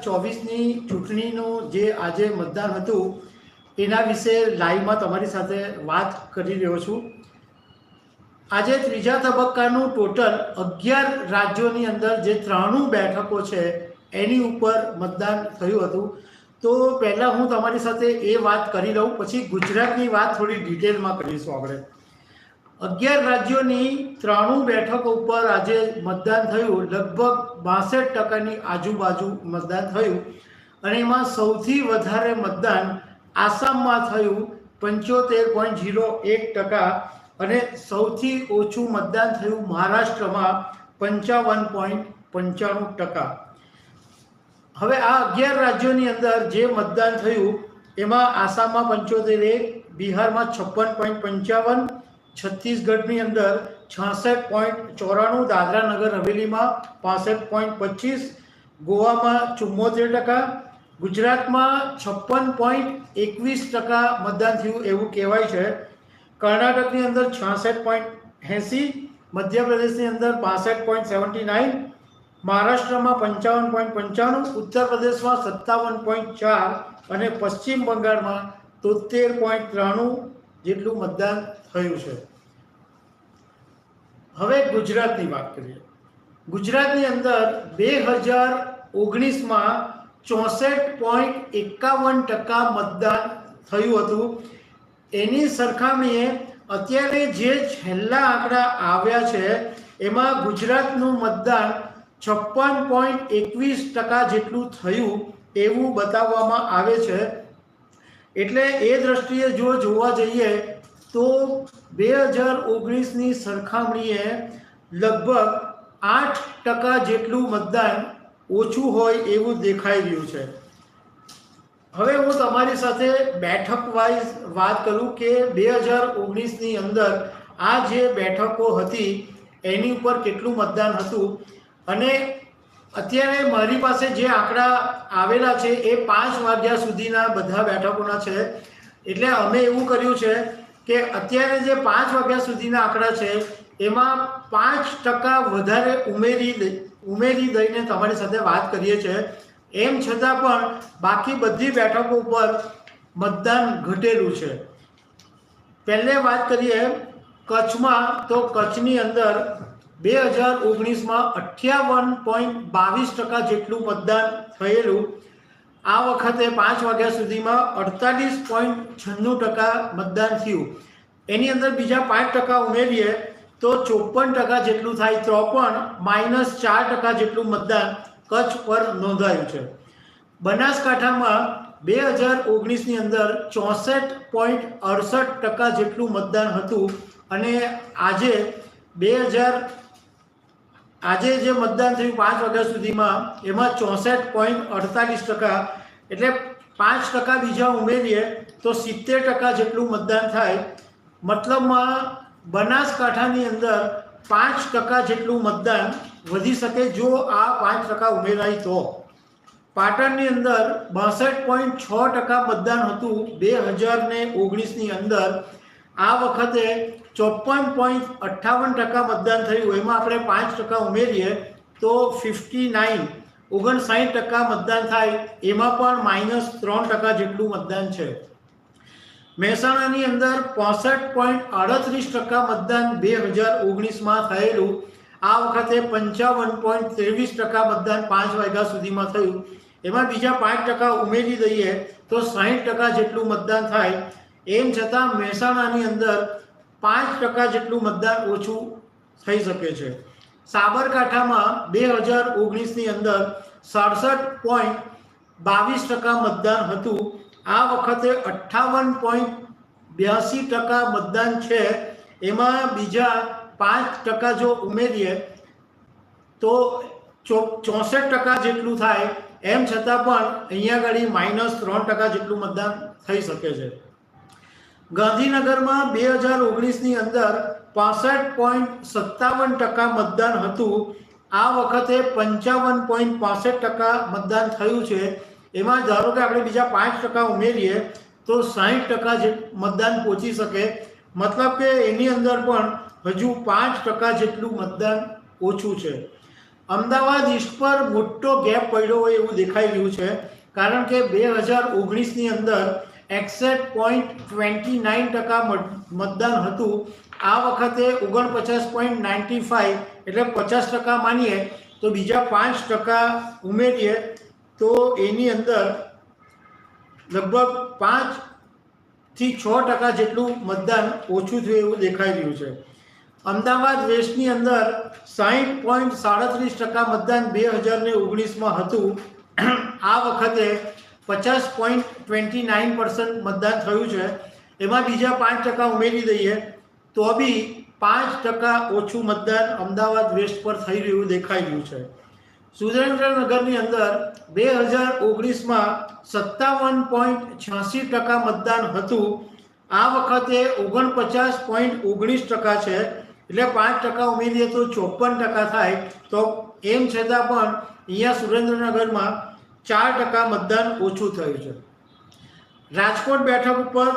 2024ની ચૂંટણીનું જે આજે મતદાન હતું એના વિશે લાઈવમાં તમારી સાથે વાત કરી રહ્યો છું। આજે ત્રીજા તબક્કાનું ટોટલ 11 રાજ્યોની અંદર જે 93 બેઠકો છે એની ઉપર મતદાન થયું હતું। તો પહેલાં હું તમારી સાથે એ વાત કરી લઉં, પછી ગુજરાતની વાત થોડી ડિટેલમાં કરીશું આપણે। 11 રાજ્યોની 93 બેઠકો ઉપર આજે મતદાન થયું। લગભગ 62% આજુબાજુ મતદાન થયું અને એમાં સૌથી વધારે મતદાન આસામમાં થયું 75.01% અને સૌથી ઓછું મતદાન થયું મહારાષ્ટ્રમાં 55.95%। હવે આ 11 રાજ્યોની અંદર જે મતદાન થયું એમાં આસામમાં 75.1%, બિહારમાં 56.55%, છત્તીસગઢની અંદર 66.94%, દાદરા નગર હવેલીમાં 65.25%, ગોવામાં 74%, ગુજરાતમાં 56.21% મતદાન થયું એવું કહેવાય છે। કર્ણાટકની અંદર 66.80%, મધ્યપ્રદેશની અંદર 62.79%, મહારાષ્ટ્રમાં 55.95%, ઉત્તર પ્રદેશમાં 57.4% અને પશ્ચિમ બંગાળમાં 73.93% જેટલું મતદાન થયું છે। હવે ગુજરાતની વાત કરીએ। ગુજરાતની અંદર 2019માં 64.51% મતદાન થયું હતું। એની સરખામણીએ અત્યારે જે છેલ્લા આંકડા આવ્યા છે એમાં ગુજરાતનું મતદાન 56.21% જેટલું થયું એવું બતાવવામાં આવે છે। એટલે એ દ્રષ્ટિએ જો જોવા જઈએ તો 2019ની સરખામણીએ લગભગ 8% જેટલું મતદાન ઓછું હોય એવું દેખાઈ રહ્યું છે। હવે હું તમારી સાથે બેઠક વાઇઝ વાત કરું કે 2019ની અંદર આ જે બેઠકો હતી એની ઉપર કેટલું મતદાન હતું અને અત્યારે મારી પાસે જે આંકડા આવેલા છે એ 5 વાગ્યા સુધીના બધા બેઠકોના છે। એટલે અમે એવું કર્યું છે કે અત્યારે જે 5 વાગ્યા સુધીના આંકડા છે એમાં 5% વધારે ઉમેરી દઈને તમારી સાથે વાત કરીએ છીએ। એમ છતાં પણ બાકી બધી બેઠકો ઉપર મતદાન ઘટેલું છે। પહેલે વાત કરીએ કચ્છમાં, તો કચ્છની અંદર 2019માં 58.22% જેટલું મતદાન થયેલું। આ વખતે 5 વાગ્યા સુધીમાં 48.96% મતદાન થયું। એની અંદર બીજા 5% ઉમેરીએ તો 54% જેટલું થાય, તો પણ -4% જેટલું મતદાન કચ્છ પર નોંધાયું છે। બનાસકાંઠામાં 2019ની અંદર 64.68% જેટલું મતદાન હતું અને આજે જે મતદાન થયું 5 વાગ્યા સુધીમાં એમાં 64.48%, એટલે 5% બીજા ઉમેરીએ તો 70% જેટલું મતદાન થાય। મતલબમાં બનાસકાંઠાની અંદર 5% જેટલું મતદાન વધી શકે જો આ 5% ઉમેરાય તો। પાટણની અંદર 62.6% મતદાન હતું 2019ની અંદર। આ વખતે 54.58% મતદાન થયું, એમાં આપણે 5% ઉમેરીએ તો 59% મતદાન થાય, એમાં પણ -3% જેટલું મતદાન છે। મહેસાણાની અંદર 65.38% મતદાન 2019માં થયેલું। આ વખતે 55.23% મતદાન 5 વાગ્યા સુધીમાં થયું, એમાં બીજા 5% ઉમેરી દઈએ તો 60% જેટલું મતદાન થાય। એમ છતાં મહેસાણાની અંદર 5% જેટલું મતદાન ઓછું થઈ શકે છે। સાબરકાંઠામાં 2019ની અંદર 67.22% મતદાન હતું। આ વખતે 58.82% મતદાન છે, એમાં બીજા 5% જો ઉમેરીએ તો 64% જેટલું થાય। એમ છતાં પણ અહીંયા આગળ -3% જેટલું મતદાન થઈ શકે છે। ગાંધીનગરમાં 2019ની અંદર 65.57% મતદાન હતું। આ વખતે 55.65% મતદાન થયું છે, એમાં ધારો કે આપણે બીજા 5% ઉમેરીએ તો 60% જે મતદાન પહોંચી શકે। મતલબ કે એની અંદર પણ હજુ 5% જેટલું મતદાન ઓછું છે। અમદાવાદ ઈસ્ટ પર મોટો ગેપ પડ્યો હોય એવું દેખાઈ રહ્યું છે, કારણ કે 2019ની અંદર 61.29% મતદાન હતું. આ વખતે 49.95 એટલે 50% માનીએ તો બીજા 5% ઉમેરીએ તો એની અંદર લગભગ 5 થી 6% જેટલું મતદાન ઓછું થયું એવું દેખાઈ રહ્યું છે. અમદાવાદ વેસ્ટની અંદર 60.37% મતદાન 2019માં હતું. આ વખતે 50.29% મતદાન થયું છે. એમાં બીજા 5% ઉમેરી દઈએ તો બી 5% ઓછું મતદાન અમદાવાદ વેસ્ટ પર થઈ રહ્યું દેખાઈ રહ્યું છે. સુરેન્દ્રનગરની અંદર 2019માં 57.86% મતદાન હતું. આ વખતે 49.19% છે, એટલે 5% ઉમેરીએ તો 54% થાય. તો એમ છતાં પણ અહીંયા સુરેન્દ્રનગરમાં 4% મતદાન ઓછું થયું છે. રાજકોટ બેઠક ઉપર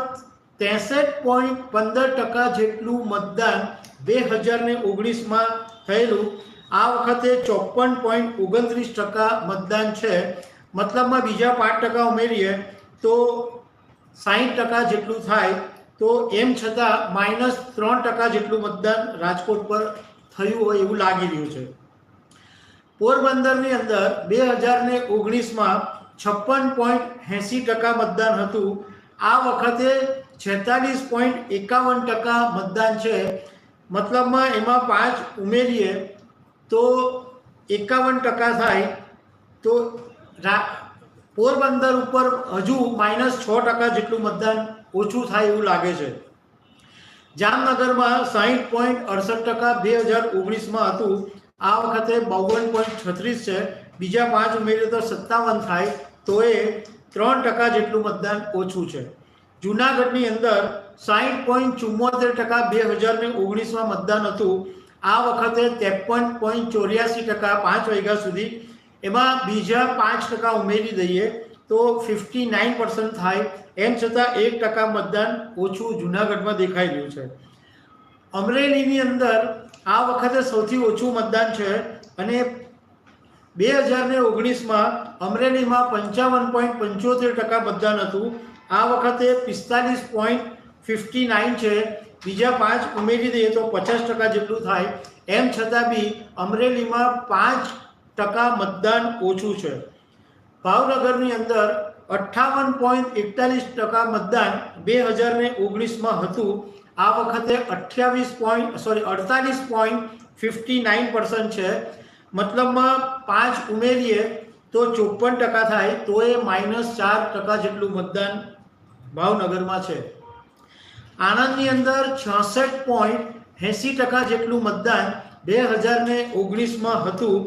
63.15% જેટલું મતદાન 2019માં થયેલું. આ વખતે 54.29% મતદાન છે. મતલબમાં બીજા 5% ઉમેરીએ તો 60% જેટલું થાય. તો એમ છતાં -3% જેટલું મતદાન રાજકોટ પર થયું હોય એવું લાગી રહ્યું છે. પોરબંદરની અંદર 2019માં 56.80% મતદાન હતું. આ વખતે 46.51% મતદાન છે. મતલબમાં એમાં 5 ઉમેરીએ તો 51% થાય. તો પોરબંદર ઉપર હજુ -6% જેટલું મતદાન ઓછું થાય એવું લાગે છે. જામનગરમાં 60.68% 2019માં હતું. આ વખતે 52.36 છે. બીજા 5 ઉમેરીએ તો 57 થાય. તો એ 3% જેટલું મતદાન ઓછું છે. જૂનાગઢની અંદર 60.74% 2019માં મતદાન હતું. આ વખતે 53.84% 5 વાગ્યા સુધી. એમાં બીજા 5% ઉમેરી દઈએ તો 59% થાય. એમ છતાં 1% મતદાન ઓછું જૂનાગઢમાં દેખાઈ રહ્યું છે. અમરેલીની અંદર આ વખતે સૌથી ઓછું મતદાન છે અને 2019માં અમરેલીમાં 55.75% મતદાન હતું. આ વખતે 45.59 છે. બીજા 5 ઉમેરી દઈએ તો 50% જેટલું થાય. એમ છતાં બી અમરેલીમાં 5% મતદાન ઓછું છે. ભાવનગરની અંદર 58.41% મતદાન 2019માં હતું. આ વખતે 48.59% છે. મતલબમાં 5 ઉમેરીએ તો 54% થાય. તો એ -4% જેટલું મતદાન ભાવનગરમાં છે. આણંદની અંદર 66.80% જેટલું મતદાન 2019માં હતું.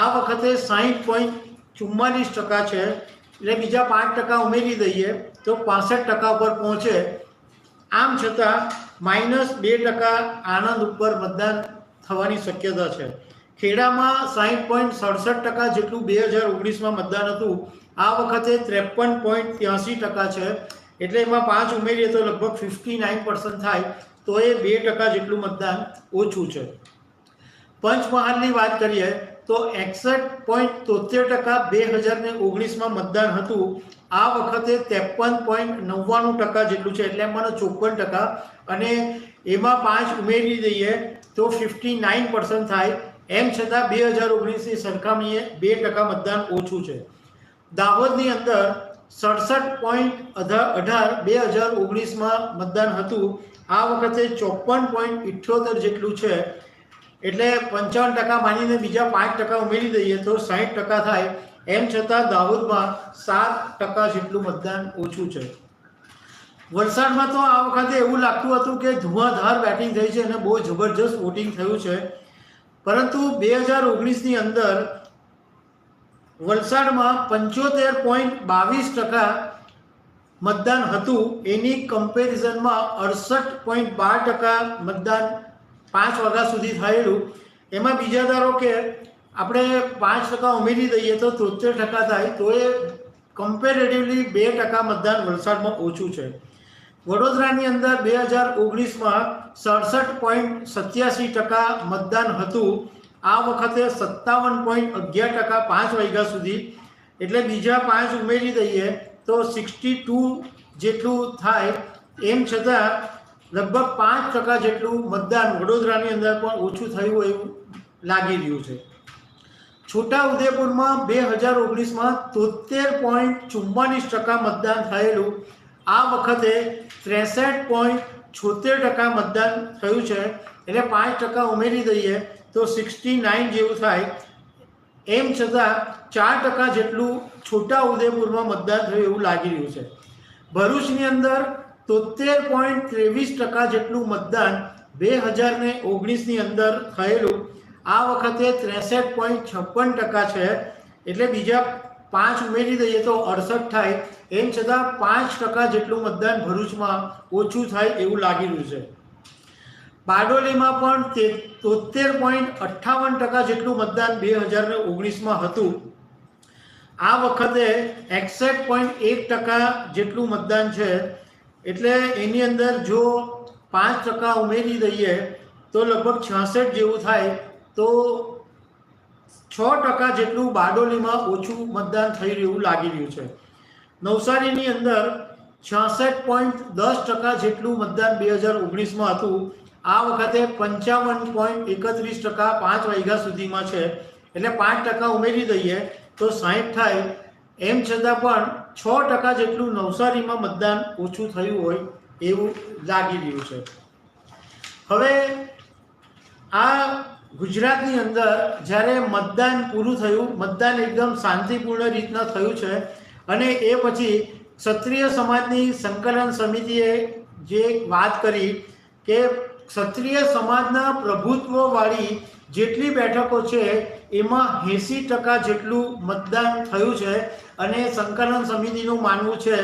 આ વખતે 60.44% છે. એટલે બીજા 5% ઉમેરી દઈએ તો 65% પર પહોંચે. આમ છતાં -2% આણંદ ઉપર મતદાન થવાની શક્યતા છે. ખેડામાં 60.67% જેટલું 2019માં મતદાન હતું. આ વખતે 53.83% છે. એટલે એમાં 5 ઉમેરીએ તો લગભગ 59% થાય. તો એ 2% જેટલું મતદાન ઓછું છે. પંચમહાલની વાત કરીએ તો 61.73% 2019માં મતદાન હતું. આ વખતે 53.99% જેટલું છે. એટલે મને 54%. અને એમાં 5 ઉમેરી દઈએ તો 59% થાય. એમ છતાં 2019ની સરખામણીએ 2% મતદાન ઓછું છે. દાહોદની અંદર 67.18% 2019માં મતદાન હતું. આ વખતે 54.78% જેટલું છે. એટલે 55% માનીને બીજા 5% ઉમેરી દઈએ તો 60% થાય. એમ છતાં દાહોદમાં 7% જેટલું મતદાન ઓછું છે. વલસાડમાં તો આ વખતે એવું લાગતું હતું કે ધુઆધાર બેટિંગ થઈ છે અને બહુ જબરજસ્ત વોટિંગ થયું છે. પરંતુ 2019ની અંદર વલસાડમાં 75.22% મતદાન હતું. એની કમ્પેરિઝનમાં 68.12% મતદાન 5 વાગ્યા સુધી થયેલું. એમાં બીજા ધારો કે આપણે 5% ઉમેરી દઈએ તો 73% થાય. તો એ કમ્પેરેટિવલી 2% મતદાન વલસાડમાં ઓછું છે. વડોદરાની અંદર 2019માં 67.87% મતદાન હતું. આ વખતે 57.11% 5 વાગ્યા સુધી, એટલે બીજા 5 ઉમેરી દઈએ તો 62 જેટલું થાય. એમ છતાં લગભગ 5% જેટલું મતદાન વડોદરાની અંદર પણ ઓછું થયું એવું લાગી રહ્યું છે. છોટાઉદેપુરમાં 2019માં 73.44% મતદાન થયેલું, આ વખતે 63.76% મતદાન થયું છે, એટલે 5% ઉમેરી દઈએ તો 69 જેવું થાય. એમ છતાં 4% જેટલું છોટાઉદેપુરમાં મતદાન થયું એવું લાગી રહ્યું છે. ભરૂચની અંદર 73.23% જેટલું મતદાન 2019ની અંદર થયેલું, આ વખતે 63.56% છે, એટલે બીજા 5 ઉમેરી દઈએ તો 68 થાય. એમ છતાં 5% જેટલું મતદાન ભરૂચમાં ઓછું થાય એવું લાગી રહ્યું છે. બારડોલીમાં પણ 73.58% જેટલું મતદાન 2019માં હતું, આ વખતે 61.1% જેટલું મતદાન છે, એટલે એની અંદર જો 5% ઉમેરી દઈએ તો લગભગ 66 જેવું થાય. તો 6% જેટલું બારડોલીમાં ઓછું મતદાન થઈ રહ્યું લાગી રહ્યું છે. નવસારીની અંદર 66.10% જેટલું મતદાન 2019માં હતું, આ વખતે 55.31% 5 વાગ્યા સુધીમાં છે, એટલે 5% ઉમેરી દઈએ તો 60 થાય. એમ છતાં પણ 6% જેટલું નવસારીમાં મતદાન ઓછું થયું હોય એવું લાગી રહ્યું છે. હવે આ ગુજરાતની અંદર જ્યારે મતદાન પૂરું થયું, મતદાન એકદમ શાંતિપૂર્ણ રીતના થયું છે, અને એ પછી ક્ષત્રિય સમાજની સંકલન સમિતિએ જે વાત કરી કે ક્ષત્રિય સમાજના પ્રભુત્વવાળી જેટલી બેઠકો છે એમાં 80% જેટલું મતદાન થયું છે, અને સંકલન સમિતિનું માનવું છે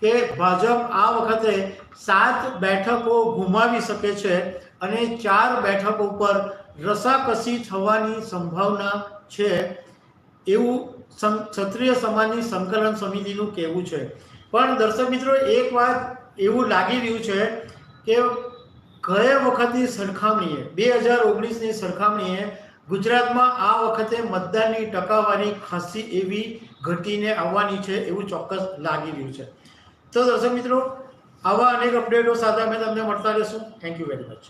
કે ભાજપ આ વખતે 7 બેઠકો ગુમાવી શકે છે અને 4 બેઠકો પર રસાકસી થવાની સંભાવના છે એવું ક્ષત્રિય સમાજની સંકલન સમિતિનું કહેવું છે. પણ દર્શક મિત્રો, એક વાત એવું લાગી રહ્યું છે કે ગયા વખતની સરખામણીએ 2019ની સરખામણીએ ગુજરાતમાં આ વખતે મતદાનની ટકાવારી ખાસી એવી ઘટીને આવવાની છે એવું ચોક્કસ લાગી રહ્યું છે. તો દર્શક મિત્રો, આવા અનેક અપડેટો સાથે અમે તમને મળતા રહીશું. Thank you very much.